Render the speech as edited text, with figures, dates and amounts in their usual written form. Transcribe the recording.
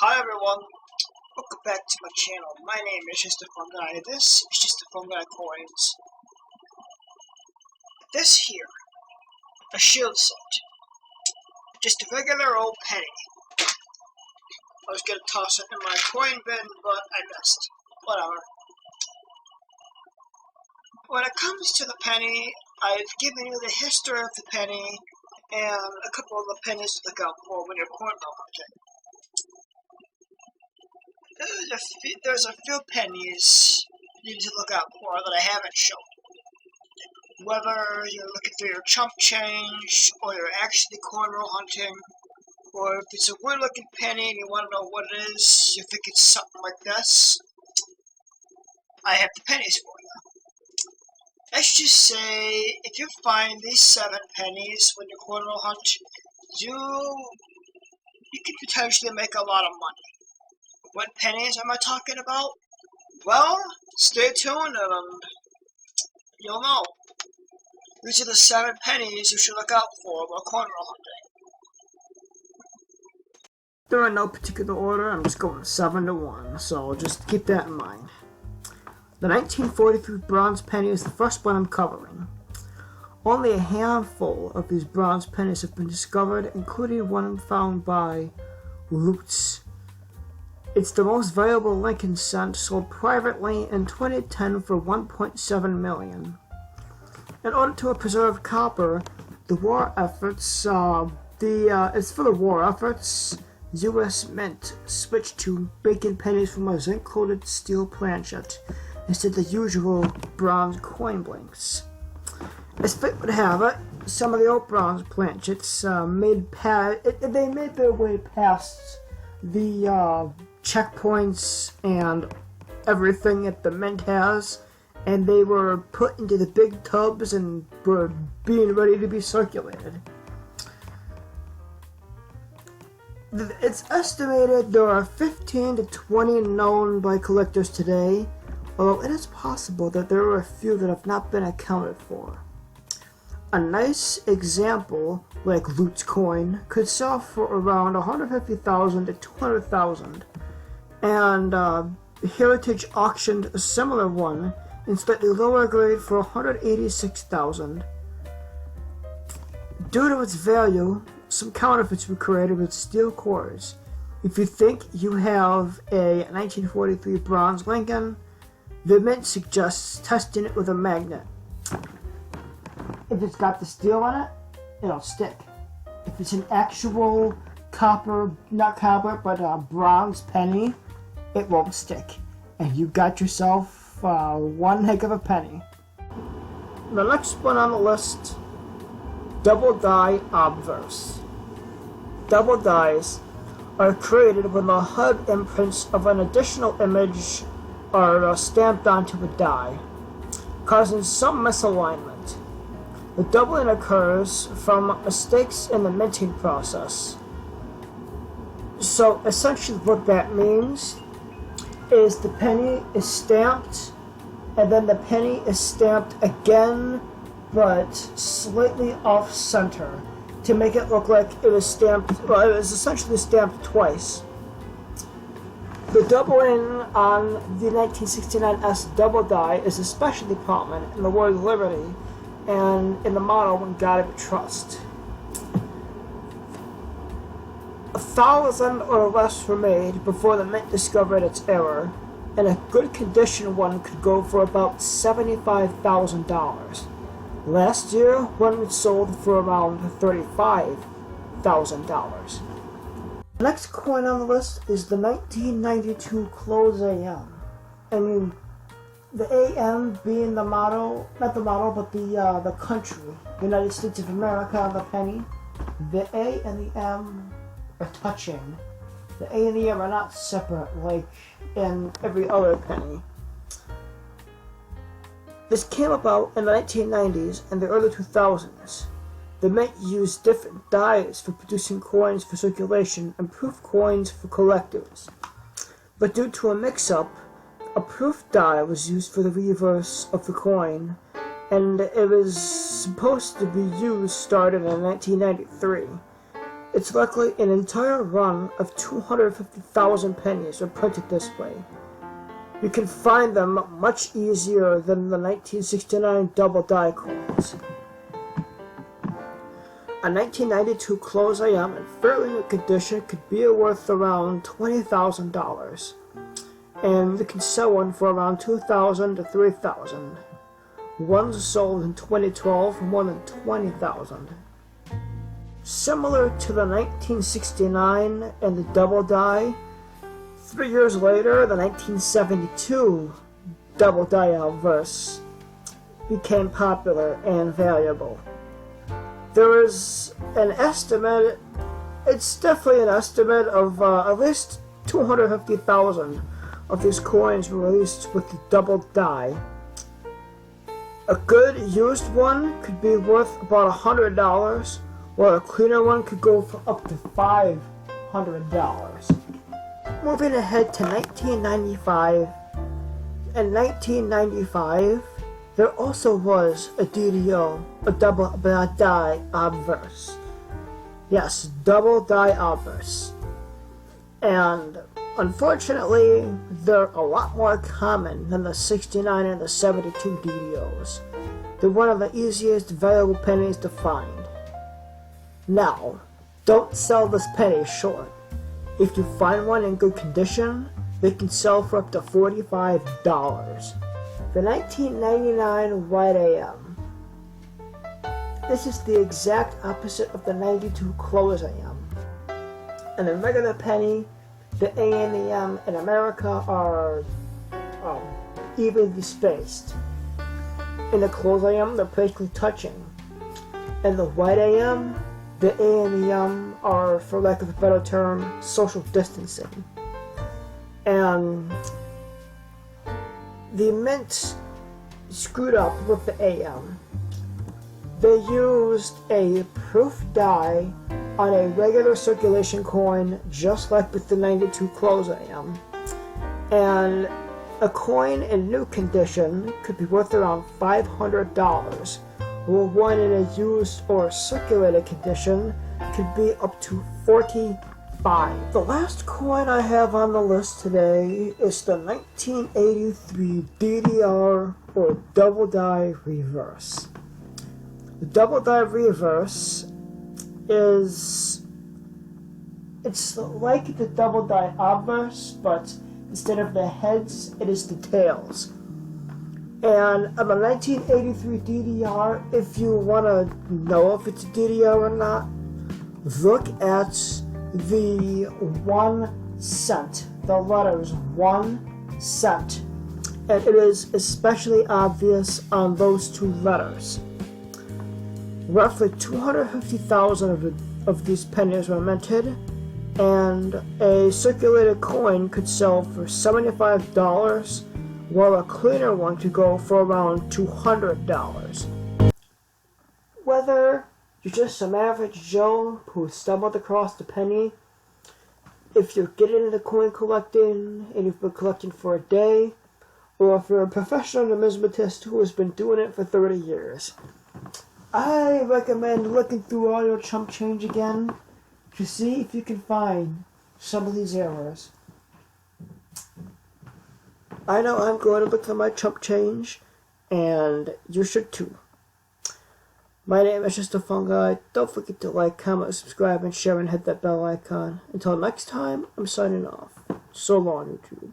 Hi everyone, welcome back to my channel. My name is Just a Fun Guy. This is Just a Fun Guy Coins. This here, a shield set. Just a regular old penny. I was gonna toss it in my coin bin, but I missed. Whatever. When it comes to the penny, I've given you the history of the penny and a couple of the pennies to look out for when you're cornhole hunting. There's a few pennies you need to look out for that I haven't shown. Whether you're looking for your chump change, or you're actually cornrow hunting, or if it's a weird looking penny and you want to know what it is, you think it's something like this, I have the pennies for you. Let's just say, if you find these 7 pennies when you cornrow hunt, you can potentially make a lot of money. What pennies am I talking about? Well, stay tuned and you'll know. These are the 7 pennies you should look out for while cornrow hunting. They're in no particular order, I'm just going 7 to 1, so just keep that in mind. The 1943 bronze penny is the first one I'm covering. Only a handful of these bronze pennies have been discovered, including one found by Lutes. It's the most valuable Lincoln cent, sold privately in 2010 for $1.7 million. In order to preserve copper, the war efforts, it's for the war efforts, the U.S. Mint switched to making pennies from a zinc-coated steel planchet instead of the usual bronze coin blinks. As fate would have it, some of the old bronze planchets made their way past the checkpoints and everything that the Mint has, and they were put into the big tubs and were being ready to be circulated. It's estimated there are 15 to 20 known by collectors today, although it is possible that there are a few that have not been accounted for. A nice example, like Lutes coin, could sell for around $150,000 to $200,000, and Heritage auctioned a similar one in slightly lower grade for $186,000. Due to its value, some counterfeits were created with steel cores. If you think you have a 1943 bronze Lincoln, the Mint suggests testing it with a magnet. If it's got the steel in it, it'll stick. If it's an actual not copper, but a bronze penny, it won't stick. And you got yourself one heck of a penny. The next one on the list, double die obverse. Double dies are created when the HUD imprints of an additional image are stamped onto a die, causing some misalignment. The doubling occurs from mistakes in the minting process. So essentially what that means is the penny is stamped, and then the penny is stamped again, but slightly off center, to make it look like it was stamped, well, it was essentially stamped twice. The doubling on the 1969S double die is especially prominent in the word liberty and in the motto "When God We Trust." 1,000 or less were made before the Mint discovered its error, and a good condition one could go for about $75,000. Last year, one sold for around $35,000. The next coin on the list is the 1992 Close AM. I mean, the AM being the motto, not the motto, but the country, United States of America, the penny. The A and the M are touching. The A and the M are not separate like in every other penny. This came about in the 1990s and the early 2000s. The Mint used different dyes for producing coins for circulation and proof coins for collectors. But due to a mix-up, a proof die was used for the reverse of the coin, and it was supposed to be used starting in 1993. It's likely an entire run of 250,000 pennies are printed this way. You can find them much easier than the 1969 double die coins. A 1992 closed IM in fairly new condition could be worth around $20,000, and you can sell one for around $2,000 to $3,000. One sold in 2012 for more than $20,000. Similar to the 1969 and the double die, 3 years later, the 1972 double die obverse became popular and valuable. There is an estimate, it's definitely an estimate of at least 250,000 of these coins were released with the double die. A good used one could be worth about $100, while a cleaner one could go for up to $500. Moving ahead to 1995. In 1995, there also was a DDO, a double die obverse. Yes, double die obverse. And unfortunately, they're a lot more common than the 69 and the 72 DDOs. They're one of the easiest valuable pennies to find. Now, don't sell this penny short. If you find one in good condition, they can sell for up to $45. The 1999 White AM. This is the exact opposite of the 92 Close AM. In a regular penny, the A and the M in America are evenly spaced. In the Close AM, they're basically touching. In the White AM, the A and the M are, for lack of a better term, social distancing. And the mint screwed up with the AM. They used a proof die on a regular circulation coin, just like with the 92 Close AM. And a coin in new condition could be worth around $500, while one in a used or circulated condition could be up to $45. The last coin I have on the list today is the 1983 DDR or double die reverse. The double die reverse it's like the double die obverse, but instead of the heads, it is the tails. And on the 1983 DDR, if you want to know if it's a DDR or not, look at the 1 cent, the letters 1 cent, and it is especially obvious on those two letters. Roughly 250,000 of these pennies were minted, and a circulated coin could sell for $75, while a cleaner one could go for around $200. Whether you're just some average Joe who stumbled across the penny, if you're getting into coin collecting and you've been collecting for a day, or if you're a professional numismatist who has been doing it for 30 years, I recommend looking through all your chump change again to see if you can find some of these errors. I know I'm going to look through my chump change, and you should too. My name is Just a Fun Guy. Don't forget to like, comment, subscribe, and share, and hit that bell icon. Until next time, I'm signing off. So long, YouTube.